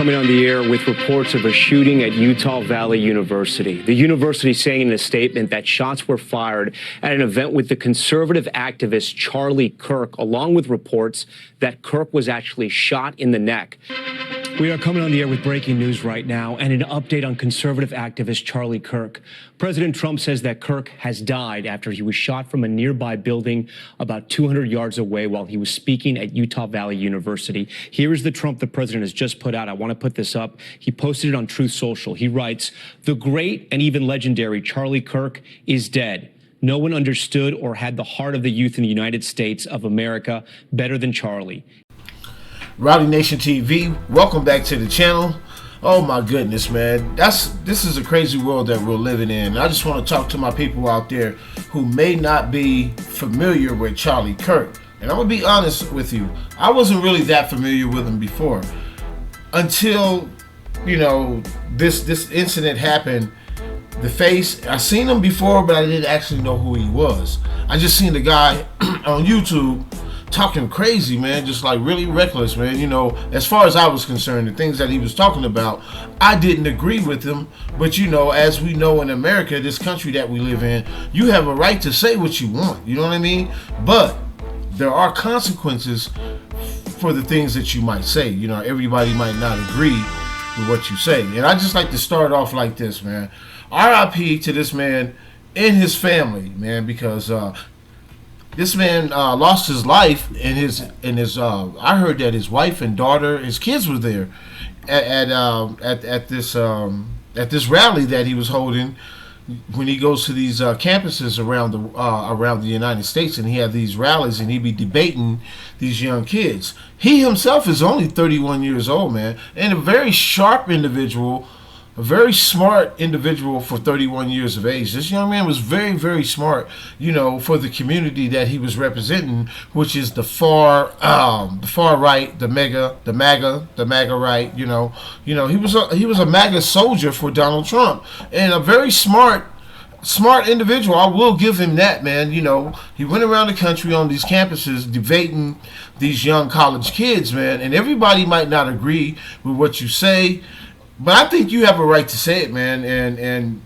coming on the air with reports of a shooting at Utah Valley University. The university saying in a statement that shots were fired at an event with the conservative activist Charlie KIRK, along with reports that KIRK was actually shot in the neck. We are coming on the air with breaking news right now and an update on conservative activist Charlie KIRK. President Trump says that KIRK has died after he was shot from a nearby building about 200 yards away while he was speaking at Utah Valley University. Here is the Trump the president has just put out. I want to put this up. He posted it on Truth Social. He writes, "The great and even legendary Charlie KIRK is dead. No one understood or had the heart of the youth in the United States of America better than Charlie." Rowdy Nation TV, welcome back to the channel. Oh my goodness, man, this is a crazy world that we're living in. I just want to talk to my people out there who may not be familiar with Charlie KIRK. And I'm gonna be honest with you, I wasn't really that familiar with him before until, you know, this incident happened. The face, I seen him before, but I didn't actually know who he was. I just seen the guy on YouTube talking crazy, man, just like really reckless, man. You know, as far as I was concerned, the things that he was talking about, I didn't agree with him. But you know, as we know in America, this country that we live in, you have a right to say what you want, you know what I mean? But there are consequences for the things that you might say. You know, everybody might not agree with what you say. And I just like to start off like this, man. RIP to this man and his family, man, because this man lost his life, and his I heard that his wife and daughter, his kids were there at this rally that he was holding when he goes to these campuses around the United States, and he had these rallies, and he be debating these young kids. He himself is only 31 years old, man, and a very sharp individual. A very smart individual for 31 years of age. This young man was very, very smart, you know, for the community that he was representing, which is the far right, the MAGA right. You know, he was a MAGA soldier for Donald Trump, and a very smart individual. I will give him that, man. You know, he went around the country on these campuses debating these young college kids, man, and everybody might not agree with what you say. But I think you have a right to say it, man, and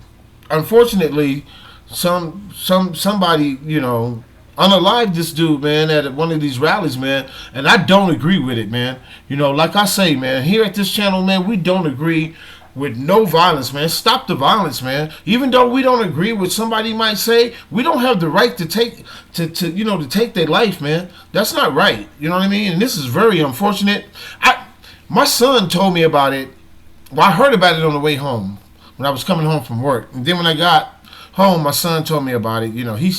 unfortunately, somebody, you know, unalived this dude, man, at one of these rallies, man, and I don't agree with it, man. You know, like I say, man, here at this channel, man, we don't agree with no violence, man. Stop the violence, man. Even though we don't agree with somebody might say, we don't have the right to take their life, man. That's not right. You know what I mean? And this is very unfortunate. My son told me about it. Well, I heard about it on the way home when I was coming home from work, and then when I got home, my son told me about it. You know, he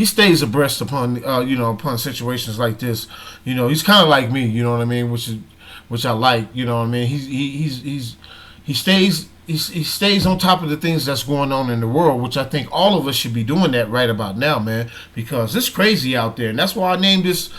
stays abreast upon upon situations like this. You know, he's kind of like me. You know what I mean? Which I like. You know what I mean? He stays on top of the things that's going on in the world, which I think all of us should be doing that right about now, man, because it's crazy out there, and that's why I named this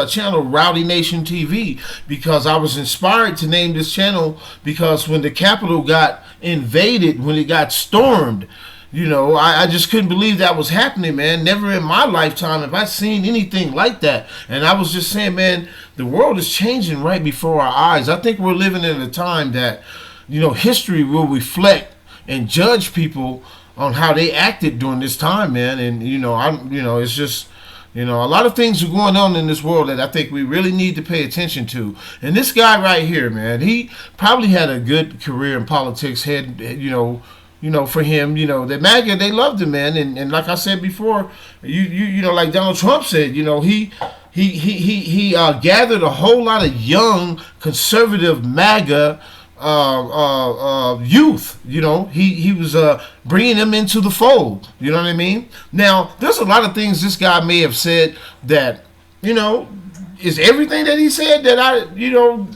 channel Rowdy Nation TV, because I was inspired to name this channel because when the Capitol got invaded, when it got stormed, you know, I just couldn't believe that was happening, man. Never in my lifetime have I seen anything like that. And I was just saying, man, the world is changing right before our eyes. I think we're living in a time that, you know, history will reflect and judge people on how they acted during this time, man. And it's just, you know, a lot of things are going on in this world that I think we really need to pay attention to. And this guy right here, man, he probably had a good career in politics. For him, you know, the MAGA, they loved him, man. And like I said before, you know, like Donald Trump said, you know, he gathered a whole lot of young conservative MAGA youth. You know, he was bringing them into the fold. You know what I mean? Now, there's a lot of things this guy may have said that, you know, is everything that he said that I, you know,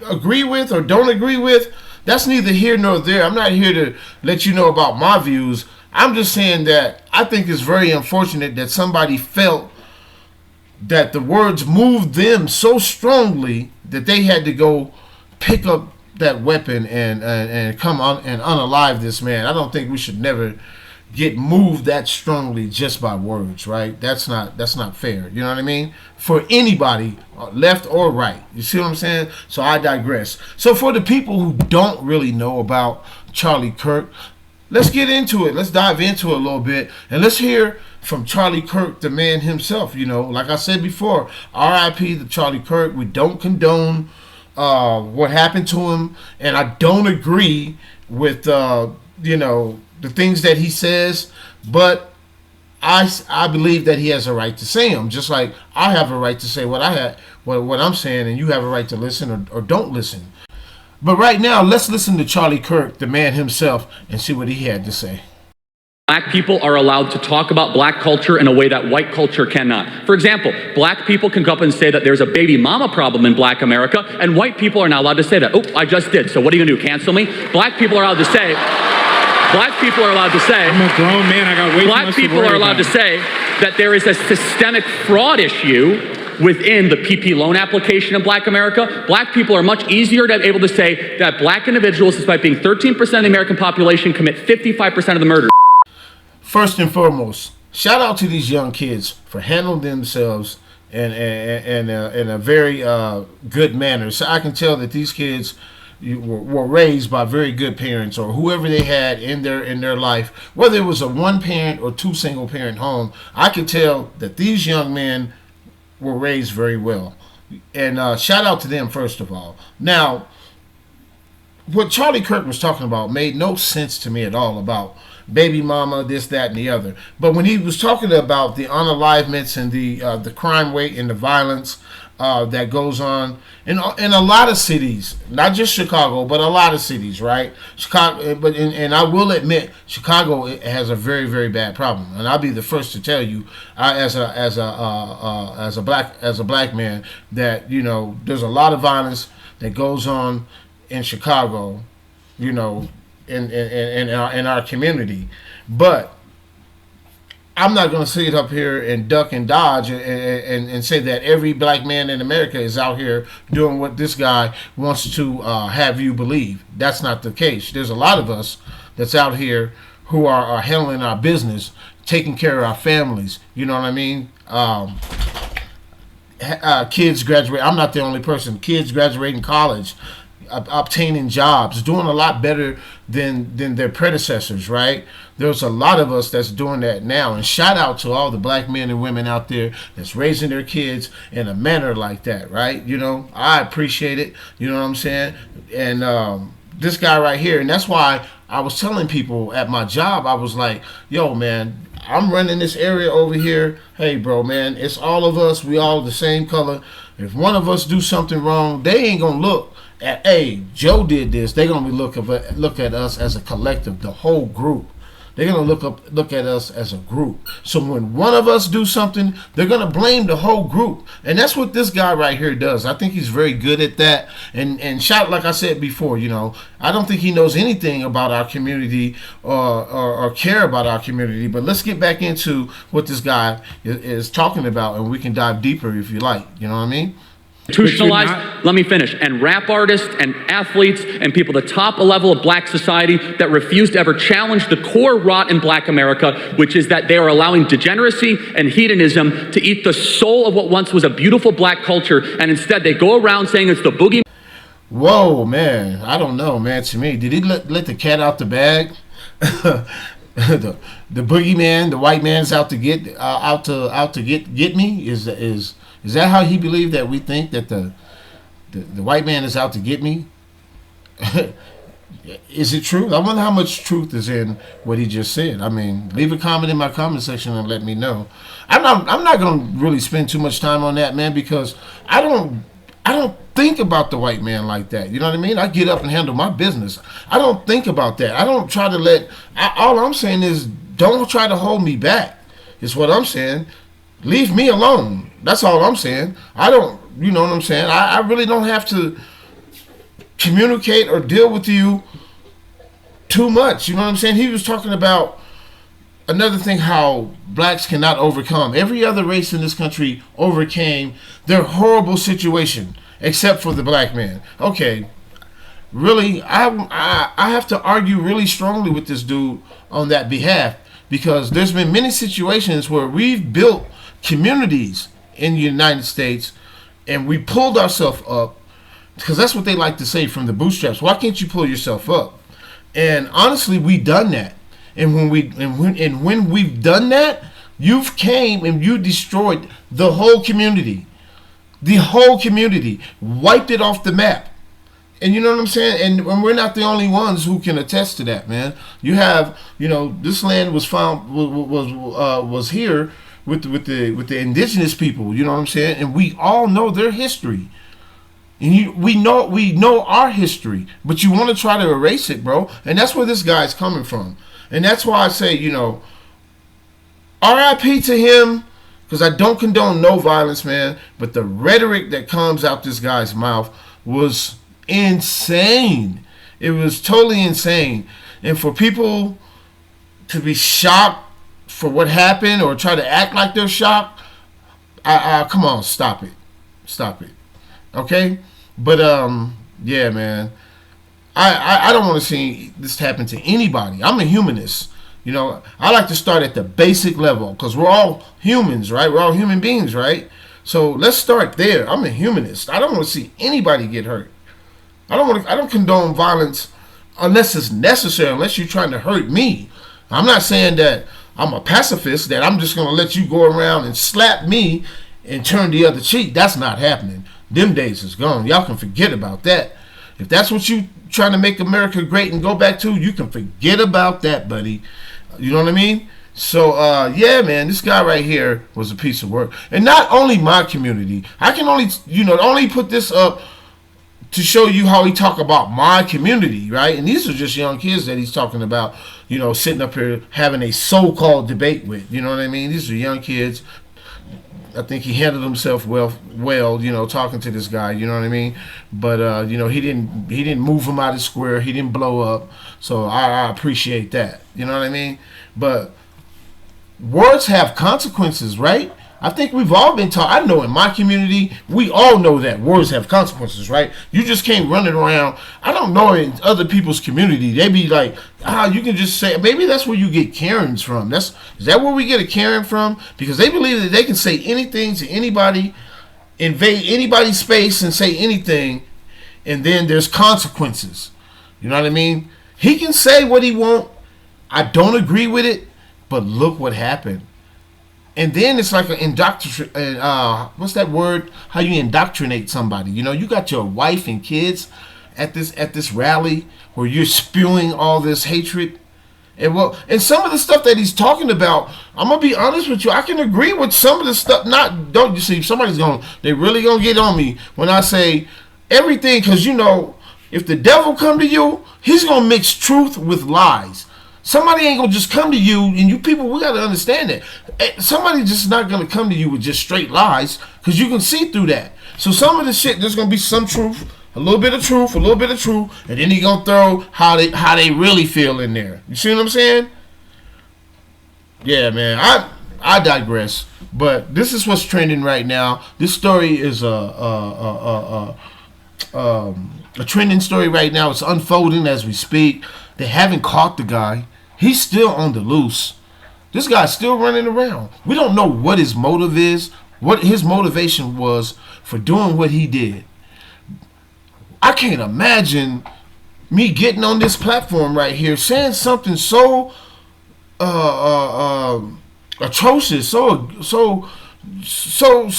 agree with or don't agree with. That's neither here nor there. I'm not here to let you know about my views. I'm just saying that I think it's very unfortunate that somebody felt that the words moved them so strongly that they had to go pick up that weapon and come on and unalive this man. I don't think we should never, get moved that strongly just by words, right? That's not fair. You know what I mean? For anybody, left or right. You see what I'm saying? So I digress. So for the people who don't really know about Charlie Kirk, let's get into it. Let's dive into it a little bit, and let's hear from Charlie Kirk, the man himself. You know, like I said before, R.I.P. to Charlie Kirk. We don't condone what happened to him, and I don't agree with the things that he says, but I believe that he has a right to say them, just like I have a right to say what I'm saying, and you have a right to listen or don't listen. But right now, let's listen to Charlie Kirk, the man himself, and see what he had to say. Black people are allowed to talk about black culture in a way that white culture cannot. For example, black people can go up and say that there's a baby mama problem in black America, and white people are not allowed to say that. Oh, I just did, so what are you gonna do, cancel me? Black people are allowed to say, I'm a grown man, I got way too much to worry about. black people are allowed to say that there is a systemic fraud issue within the PP loan application in black America. Black people are much easier to be able to say that black individuals, despite being 13% of the American population, commit 55% of the murders. First and foremost, shout out to these young kids for handling themselves in a very good manner. So I can tell that these kids were raised by very good parents, or whoever they had in their life, whether it was a one parent or two single parent home. I could tell that these young men were raised very well, and shout out to them first of all. Now, what Charlie Kirk was talking about made no sense to me at all about baby mama, this, that, and the other. But when he was talking about the unalivements and the crime rate and the violence that goes on in a lot of cities, not just Chicago, but a lot of cities, right? Chicago, but and I will admit, Chicago has a very, very bad problem, and I'll be the first to tell you, as a black man, that there's a lot of violence that goes on in Chicago, in our community. But I'm not going to sit up here and duck and dodge and say that every black man in America is out here doing what this guy wants to have you believe. That's not the case. There's a lot of us that's out here who are handling our business, taking care of our families. You know what I mean? Kids graduate. I'm not the only person. Kids graduating college, obtaining jobs, doing a lot better than their predecessors, right? There's a lot of us that's doing that now, and shout out to all the black men and women out there that's raising their kids in a manner like that, right? I appreciate it. You know what I'm saying? And this guy right here, and that's why I was telling people at my job, I was like, yo, man, I'm running this area over here. Hey, bro, man, it's all of us. We all the same color. If one of us do something wrong, they ain't gonna look at, hey, Joe did this. They're gonna be look at us as a collective, the whole group. They're gonna look at us as a group. So when one of us do something, they're gonna blame the whole group, and that's what this guy right here does. I think he's very good at that. And shout, like I said before, I don't think he knows anything about our community or care about our community. But let's get back into what this guy is talking about, and we can dive deeper if you like. You know what I mean? Institutionalized, let me finish, and rap artists and athletes and people at the top level of black society that refuse to ever challenge the core rot in black America, which is that they are allowing degeneracy and hedonism to eat the soul of what once was a beautiful black culture, and instead they go around saying it's the boogie. Whoa, man, I don't know, man. To me, did he let the cat out the bag? the boogeyman, the white man's out to get get me? Is that how he believed that we think that the white man is out to get me? Is it true? I wonder how much truth is in what he just said. I mean, leave a comment in my comment section and let me know. I'm not going to really spend too much time on that, man, because I don't think about the white man like that. You know what I mean? I get up and handle my business. I don't think about that. I don't try to all I'm saying is don't try to hold me back. Is what I'm saying. Leave me alone. That's all I'm saying. I don't, you know what I'm saying? I really don't have to communicate or deal with you too much. You know what I'm saying? He was talking about another thing, how blacks cannot overcome. Every other race in this country overcame their horrible situation, except for the black man. Okay, really, I have to argue really strongly with this dude on that behalf. because there's been many situations where we've built communities in the United States and we pulled ourselves up, because that's what they like to say, from the bootstraps. Why can't you pull yourself up? And honestly, we've done that. And when we've done that, you've came and you destroyed the whole community. The whole community. Wiped it off the map. And you know what I'm saying? And we're not the only ones who can attest to that, man. You have, this land was found, was here with the indigenous people, you know what I'm saying? And we all know their history. And we know our history, but you want to try to erase it, bro. And that's where this guy's coming from. And that's why I say, RIP to him, because I don't condone no violence, man. But the rhetoric that comes out this guy's mouth was insane. It was totally insane. And for people to be shocked for what happened or try to act like they're shocked, come on, stop it. Stop it. Okay? But yeah, man. I don't want to see this happen to anybody. I'm a humanist. I like to start at the basic level, because we're all humans, right? We're all human beings, right? So let's start there. I'm a humanist. I don't want to see anybody get hurt. I don't condone violence unless it's necessary, unless you're trying to hurt me. I'm not saying that I'm a pacifist, that I'm just going to let you go around and slap me and turn the other cheek. That's not happening. Them days is gone. Y'all can forget about that. If that's what you trying to make America great and go back to, you can forget about that, buddy. You know what I mean? So, yeah, man, this guy right here was a piece of work. And not only my community. I can only put this up to show you how he talk about my community, right? And these are just young kids that he's talking about, sitting up here having a so-called debate with. You know what I mean? These are young kids. I think he handled himself well, talking to this guy, you know what I mean? But he didn't move him out of square. He didn't blow up. So I appreciate that. You know what I mean? But words have consequences, right? I think we've all been taught. I know in my community, we all know that words have consequences, right? You just can't run it around. I don't know in other people's community. They be like, you can just say, maybe that's where you get Karens from. Is that where we get a Karen from? Because they believe that they can say anything to anybody, invade anybody's space and say anything, and then there's consequences. You know what I mean? He can say what he want. I don't agree with it, but look what happened. And then it's like what's that word? How you indoctrinate somebody. You got your wife and kids at this rally where you're spewing all this hatred. And some of the stuff that he's talking about, I'm gonna be honest with you, I can agree with some of the stuff. Don't you see? They really gonna get on me when I say everything, because if the devil come to you, he's gonna mix truth with lies. Somebody ain't gonna just come to you, and you people, we gotta understand that. Somebody just not gonna come to you with just straight lies, because you can see through that. So some of the shit, there's gonna be some truth, a little bit of truth, and then he gonna throw how they really feel in there. You see what I'm saying? Yeah, man. I digress, but this is what's trending right now. This story is a trending story right now. It's unfolding as we speak. They haven't caught the guy. He's still on the loose. This guy's still running around. We don't know what his motive is, what his motivation was for doing what he did. I can't imagine me getting on this platform right here saying something so atrocious, so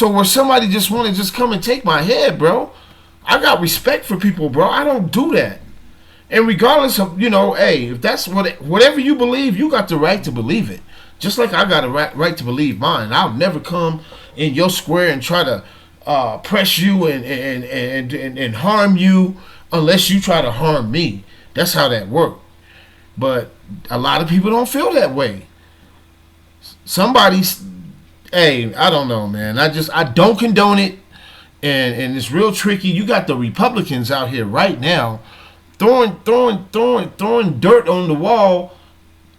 where somebody just want to just come and take my head, bro. I got respect for people, bro. I don't do that. And regardless of, hey, if that's whatever you believe, you got the right to believe it. Just like I got a right to believe mine. I'll never come in your square and try to press you and harm you unless you try to harm me. That's how that works. But a lot of people don't feel that way. Hey, I don't know, man. I don't condone it. And it's real tricky. You got the Republicans out here right now throwing dirt on the wall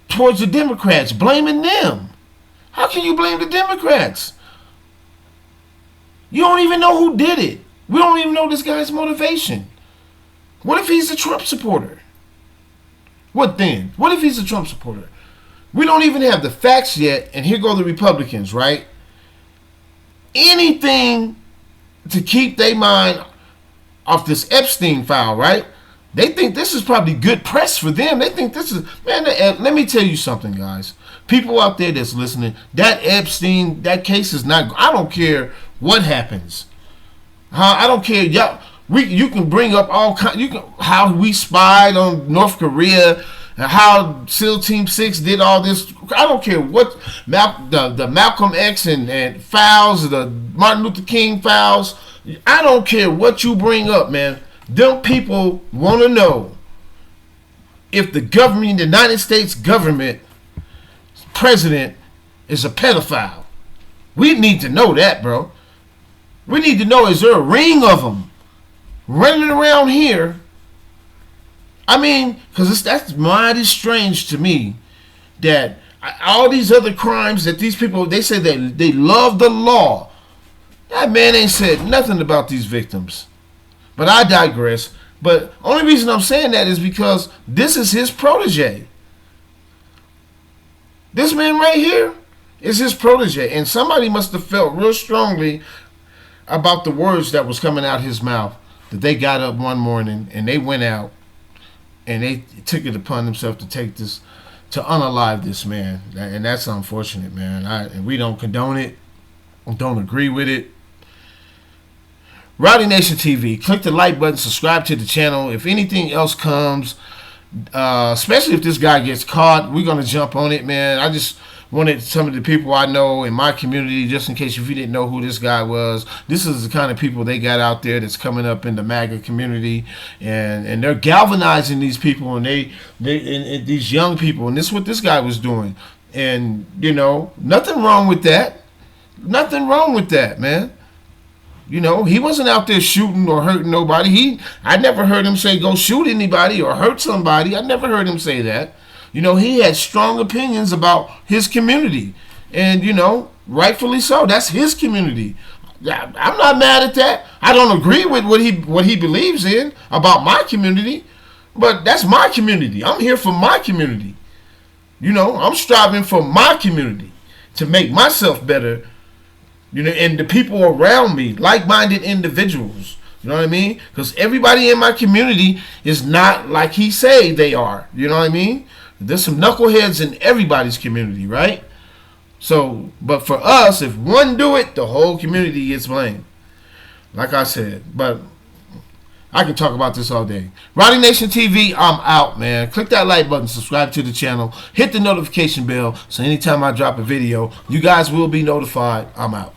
towards the Democrats, blaming them. How can you blame the Democrats? You don't even know who did it. We don't even know this guy's motivation. What if he's a Trump supporter? What then? What if he's a Trump supporter? We don't even have the facts yet, and here go the Republicans, right? Anything to keep their mind off this Epstein file, right? They think this is probably good press for them. They think this is, man, let me tell you something, guys. People out there that's listening, that Epstein, that case is not, I don't care what happens. I don't care. You can bring up all kinds, how we spied on North Korea, and how SEAL Team 6 did all this. I don't care what, the Malcolm X and files, the Martin Luther King files. I don't care what you bring up, man. Them people want to know if the government, the United States government, president is a pedophile. We need to know that, bro. We need to know, is there a ring of them running around here? I mean, because that's mighty strange to me that all these other crimes that these people, they say they love the law. That man ain't said nothing about these victims. But I digress. But only reason I'm saying that is because this is his protege. This man right here is his protege. And somebody must have felt real strongly about the words that was coming out his mouth. That they got up one morning and they went out and they took it upon themselves to take this, to unalive this man. And that's unfortunate, man. And we don't condone it. Don't agree with it. Rowdy Nation TV, click the like button, subscribe to the channel. If anything else comes, especially if this guy gets caught, we're going to jump on it, man. I just wanted some of the people I know in my community, just in case if you didn't know who this guy was, this is the kind of people they got out there that's coming up in the MAGA community, and they're galvanizing these people, and and these young people, and this is what this guy was doing. And, you know, nothing wrong with that. Nothing wrong with that, man. You know, he wasn't out there shooting or hurting nobody. I never heard him say go shoot anybody or hurt somebody. I never heard him say that. You know, he had strong opinions about his community. And, you know, rightfully so. That's his community. I'm not mad at that. I don't agree with what he believes in about my community. But that's my community. I'm here for my community. You know, I'm striving for my community to make myself better. You know, and the people around me, like-minded individuals. You know what I mean? Because everybody in my community is not like he say they are. You know what I mean? There's some knuckleheads in everybody's community, right? So, but for us, if one do it, the whole community gets blamed. Like I said, but I can talk about this all day. Rowdy Nation TV, I'm out, man. Click that like button, subscribe to the channel, hit the notification bell, so anytime I drop a video, you guys will be notified. I'm out.